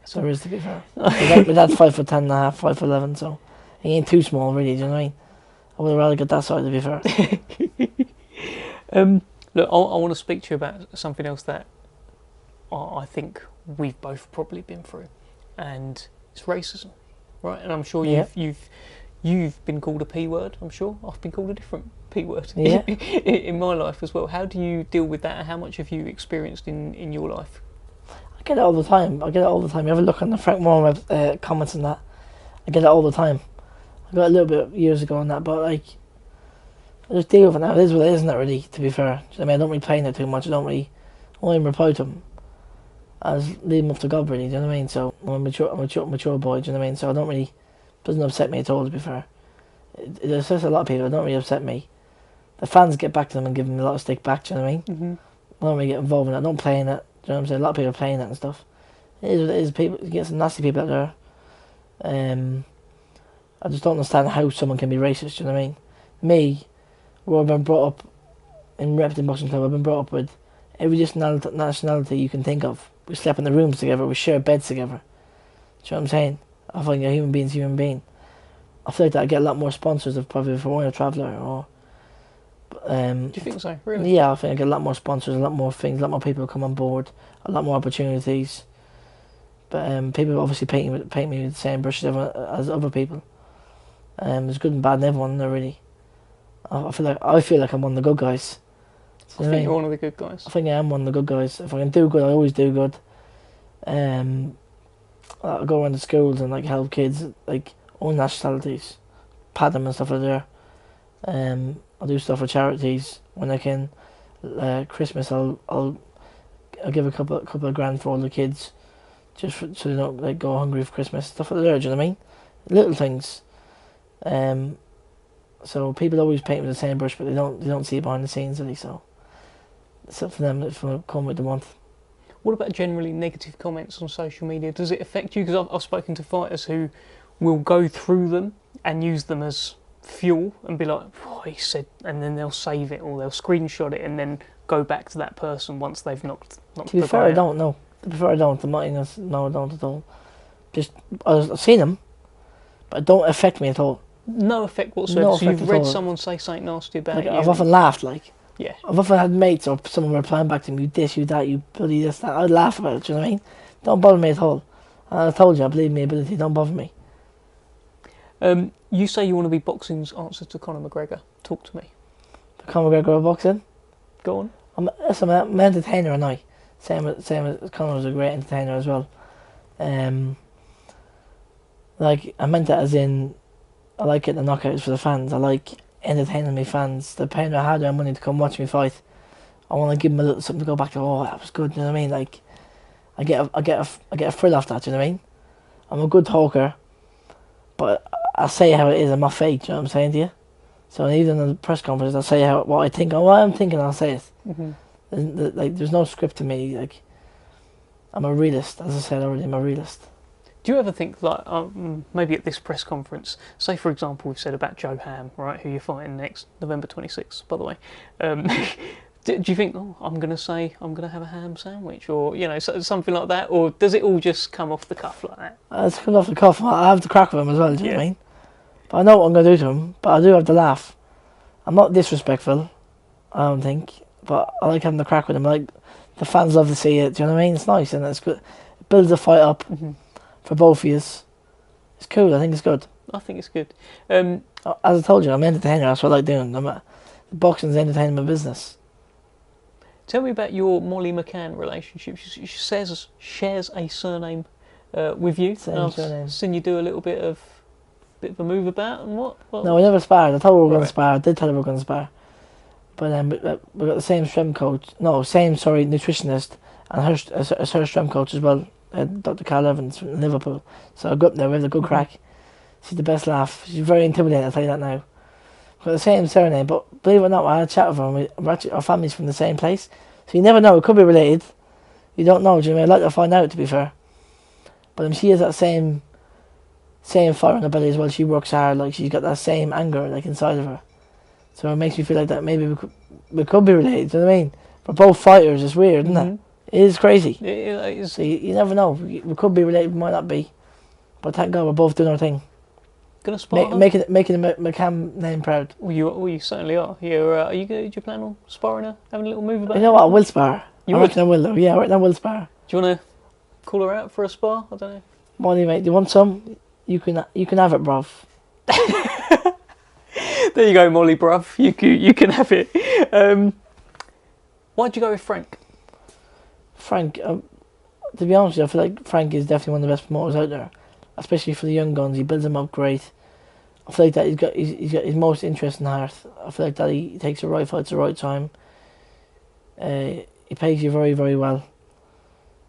So there is, to be fair. My dad's 5'10" and a half, 5'11", so he ain't too small really, do you know what I mean? I would have rather got that side, to be fair. Look, I want to speak to you about something else that I think we've both probably been through, and it's racism, right? And I'm sure you've been called a P word. I'm sure I've been called a different P word in my life as well. How do you deal with that, and how much have you experienced in your life? I get it all the time. You have a look on the Frank Moore comments and that. I get it all the time. I got a little bit years ago on that, but like, I just deal with it now. It is what it is, isn't it, really, to be fair? I mean, I don't really play in it too much. I only reply to them. I just leave them up to God, really, do you know what I mean? So I'm a mature boy, do you know what I mean? So I don't really, it doesn't upset me at all, to be fair. It upsets a lot of people. It don't really upset me. The fans get back to them and give them a lot of stick back. Do you know what I mean? Mm-hmm. I don't really get involved in it. I don't play in it. Do you know what I'm saying? A lot of people are playing it and stuff. It is what it is. People, you get some nasty people out there. I just don't understand how someone can be racist. Do you know what I mean? Me, where I've been brought up in Repton Boxing Club, I've been brought up with every nationality you can think of. We slept in the rooms together. We shared beds together. Do you know what I'm saying? I feel like a human being's a human being. I feel like that I get a lot more sponsors if probably if I weren't a traveller or. Do you think so? Really? Yeah, I think I get a lot more sponsors, a lot more things, a lot more people come on board, a lot more opportunities. But people obviously paint me with the same brush as other people. There's good and bad in everyone there really. I feel like I'm one of the good guys. I think you're one of the good guys. I think I am one of the good guys. If I can do good, I always do good. I go around the schools and like help kids like all nationalities, pat them and stuff like that. I do stuff for charities when I can. Christmas, I'll give a couple of grand for all the kids, just so they don't like go hungry for Christmas. Stuff like that. Do you know what I mean? Little things. So people always paint with the same brush, but they don't see it behind the scenes really. So it's up to them if they come with the want. What about generally negative comments on social media? Does it affect you? Because I've spoken to fighters who will go through them and use them as fuel and be like, oh, he said, and then they'll save it or they'll screenshot it and then go back to that person once they've knocked to be fair, I don't know. To be fair, I don't. No, I don't at all. Just I've seen them, but it don't affect me at all. No effect whatsoever. No so you've effect at read all. someone say something nasty about Like, you. I've often laughed. Like, yeah, I've often had mates or someone replying back to me, "You this, you that, you bloody this, that." I'd laugh about it. Do you know what I mean? Don't bother me at all. And I told you, I believe in my ability. Don't bother me. You say you want to be boxing's answer to Conor McGregor. Talk to me. Conor McGregor boxing. Go on. I'm an entertainer, and I same as Conor was a great entertainer as well. Like I meant that as in, I like getting the knockouts for the fans. I like entertaining my fans. They're paying their hard-earned money to come watch me fight. I want to give them a little something to go back to. Oh, that was good. You know what I mean? Like, I get a thrill off that. You know what I mean? I'm a good talker, but I say how it is. I'm not fake. Do you know what I'm saying to you? So even in the press conference, I'll say what I think. What I'm thinking, I'll say it. Mm-hmm. There's no script to me. Like, I'm a realist. As I said already, I'm a realist. Do you ever think, like, maybe at this press conference, say for example we've said about Joe Ham, right, who you're fighting next, November 26th, by the way, do you think, oh, I'm going to have a ham sandwich, or, you know, something like that, or does it all just come off the cuff like that? It's coming off the cuff. I have to crack with him as well, do you know what I mean? But I know what I'm going to do to him, but I do have to laugh. I'm not disrespectful, I don't think, but I like having the crack with him. Like, the fans love to see it, do you know what I mean? It's nice, and it's good. It builds the fight up. Mm-hmm. For both of you. It's cool, I think it's good. I think it's good. As I told you, I'm an entertainer, that's what I like doing. Boxing's entertainment business. Tell me about your Molly McCann relationship. She shares a surname with you. Same surname. Seen you do a bit of a move about and what? No, we never sparred. I told her we were going to spar. I did tell her we were going to spar. But we got the same strength coach. No, nutritionist, and her strength coach as well. Dr. Carl Evans from Liverpool. So I go up there, we have a good crack. She's the best laugh. She's very intimidating, I'll tell you that now. We've got the same surname, but believe it or not, I had a chat with her, our family's from the same place. So you never know, it could be related. You don't know, do you know what I mean? I'd like to find out, to be fair. But she has that same fire in her belly as well. She works hard, like she's got that same anger like inside of her. So it makes me feel like that maybe we could be related, do you know what I mean? We're both fighters, it's weird, isn't it? It is crazy. It is. So you never know. We could be related, we might not be. But thank God we're both doing our thing. Gonna spar? Making the McCann name proud. Well, you certainly are. Yeah. Do you plan on sparring her, having a little move about? You know what? I will spar. You I reckon I will though. Yeah, I reckon I will spar. Do you want to call her out for a spar? I don't know. Molly, mate, do you want some? You can have it, bruv. There you go, Molly, bruv. You can have it. Why'd you go with Frank? Frank, to be honest with you, I feel like Frank is definitely one of the best promoters out there, especially for the young guns. He builds them up great. I feel like that he's got his most interesting heart. I feel like that he takes the right fights at the right time. He pays you very, very well.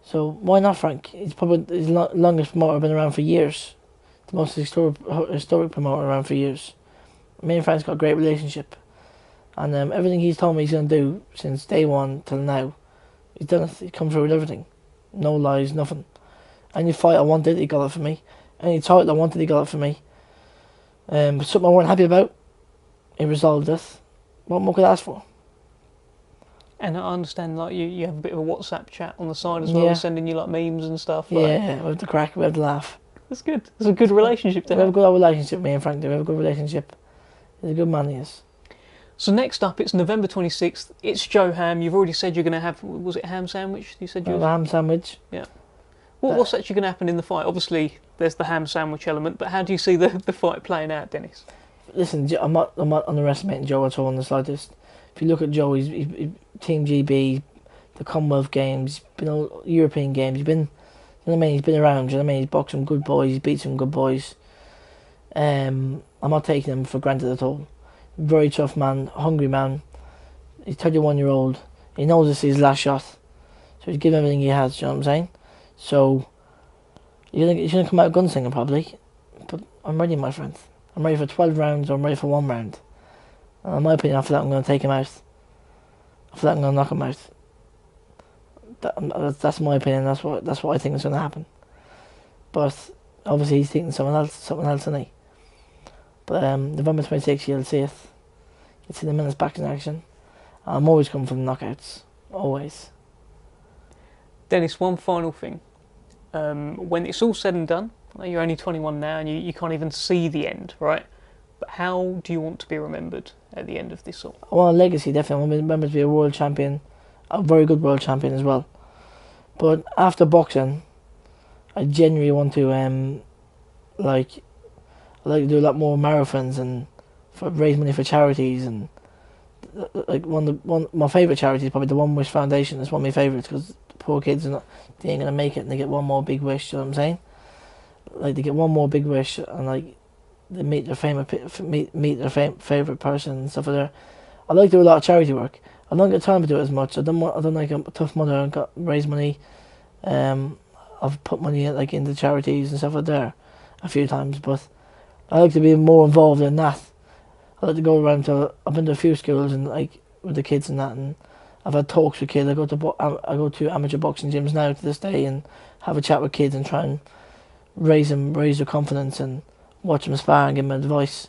So why not Frank? He's probably his longest promoter, been around for years. The most historic promoter around for years. Me and Frank's got a great relationship. And everything he's told me he's going to do since day one till now, he's done it. He's come through with everything. No lies, nothing. Any fight I wanted, he got it for me. Any title I wanted, he got it for me. But something I weren't happy about, he resolved it. What more could I ask for? And I understand, like, you have a bit of a WhatsApp chat on the side as well, sending you like memes and stuff. Like. Yeah, we have the crack, we have the laugh. That's good. It's a good relationship to have. We have a good relationship, me and Frank do. We have a good relationship. He's a good man, he is. So next up, it's November 26th. It's Joe Ham. You've already said you're going to have, was it ham sandwich? You said you have a ham sandwich. Yeah. What's actually going to happen in the fight? Obviously, there's the ham sandwich element, but how do you see the fight playing out, Dennis? Listen, I'm not underestimating Joe at all in the slightest. If you look at Joe, he's Team GB, the Commonwealth Games, he's been all European Games, he's been, you know what I mean, he's been around, you know what I mean, he's boxed some good boys, he's beat some good boys. I'm not taking him for granted at all. Very tough man, hungry man. He's 31-year-old. He knows this is his last shot, so he's giving everything he has. You know what I'm saying? So he's gonna come out gunslinging probably, but I'm ready, my friend. I'm ready for 12 rounds. Or I'm ready for 1 round. And in my opinion, after that, I'm gonna take him out. After that, I'm gonna knock him out. That's my opinion. That's what I think is gonna happen. But obviously, he's thinking something else, isn't he? But November 26th, you'll see it. You'll see the Menace back in action. I'm always coming for the knockouts. Always. Dennis, one final thing. When it's all said and done, you're only 21 now and you can't even see the end, right? But how do you want to be remembered at the end of this all? I want a legacy, definitely. I want to be remembered to be a world champion. A very good world champion as well. But after boxing, I genuinely want to, I'd like to do a lot more marathons and raise money for charities, and like my favourite charity is probably the One Wish Foundation. It's one of my favourites because poor kids they ain't gonna make it and they get one more big wish. You know what I'm saying? Like they get one more big wish and like they meet their favourite person and stuff like that. I like to do a lot of charity work. I don't get time to do it as much. I don't like a tough mother and raise money. I've put money like into charities and stuff like that a few times, but I like to be more involved in that. I like to go around I've been to a few schools and like with the kids and that, and I've had talks with kids. I go to amateur boxing gyms now to this day and have a chat with kids and try and raise their confidence and watch them spar and give them advice.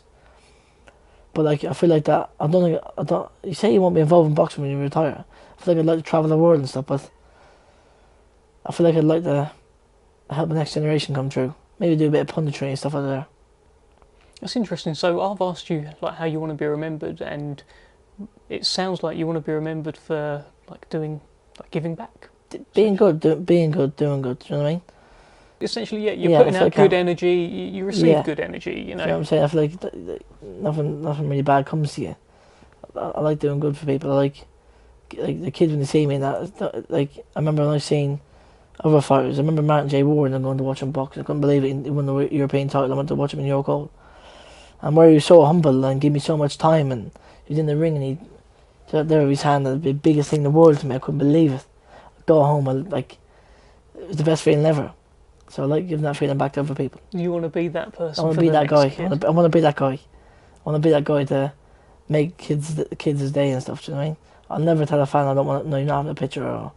But like I feel like that I don't. You say you won't be involved in boxing when you retire. I feel like I'd like to travel the world and stuff, but I feel like I'd like to help the next generation come through. Maybe do a bit of punditry and stuff like that. That's interesting. So I've asked you like how you want to be remembered, and it sounds like you want to be remembered for like giving back, being good, doing good. Do you know what I mean? Essentially, yeah, you're putting out good energy. You receive good energy. You know what I'm saying? I feel like nothing really bad comes to you. I like doing good for people. I like the kids when they see me. And that like I remember when I seen other fighters. I remember Martin J. Ward and going to watch him box. I couldn't believe it. He won the European title. I went to watch him in York Hall. And where he was so humble and gave me so much time, and he was in the ring and he out there with his hand, and the biggest thing in the world to me. I couldn't believe it. I'd go home and it was the best feeling ever. So I like giving that feeling back to other people. You want to be that person. I want to be that guy. I want to be that guy. I want to be that guy to make kids' day and stuff. Do you know what I mean? I'll never tell a fan I don't want to. No, you're not having a picture, or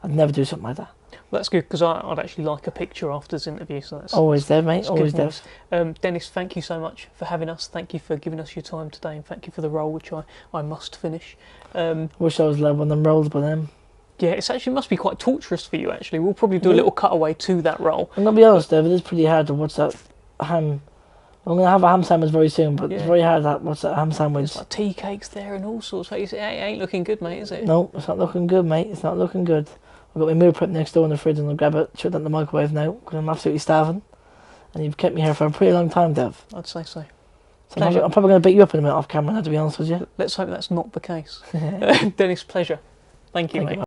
I'd never do something like that. Well, that's good because I'd actually like a picture after this interview. So that's always Dev, mate. Always Dev. Dennis, thank you so much for having us. Thank you for giving us your time today, and thank you for the role which I must finish. Wish I was allowed one of them roles, but yeah, it must be quite torturous for you. Actually, we'll probably do a little cutaway to that role. I'm gonna be honest, Dev. It is pretty hard to watch that ham. I'm gonna have a ham sandwich very soon, but it's very hard to watch that ham sandwich. There's like tea cakes there and all sorts. It ain't looking good, mate, is it? No, it's not looking good, mate. It's not looking good. I've got my meal prep next door in the fridge and I'll grab it, chuck that in the microwave now because I'm absolutely starving. And you've kept me here for a pretty long time, Dev. I'd say so. So I'm probably going to beat you up in a minute off camera now, to be honest with you. Let's hope that's not the case. Dennis, pleasure. Thank you, mate.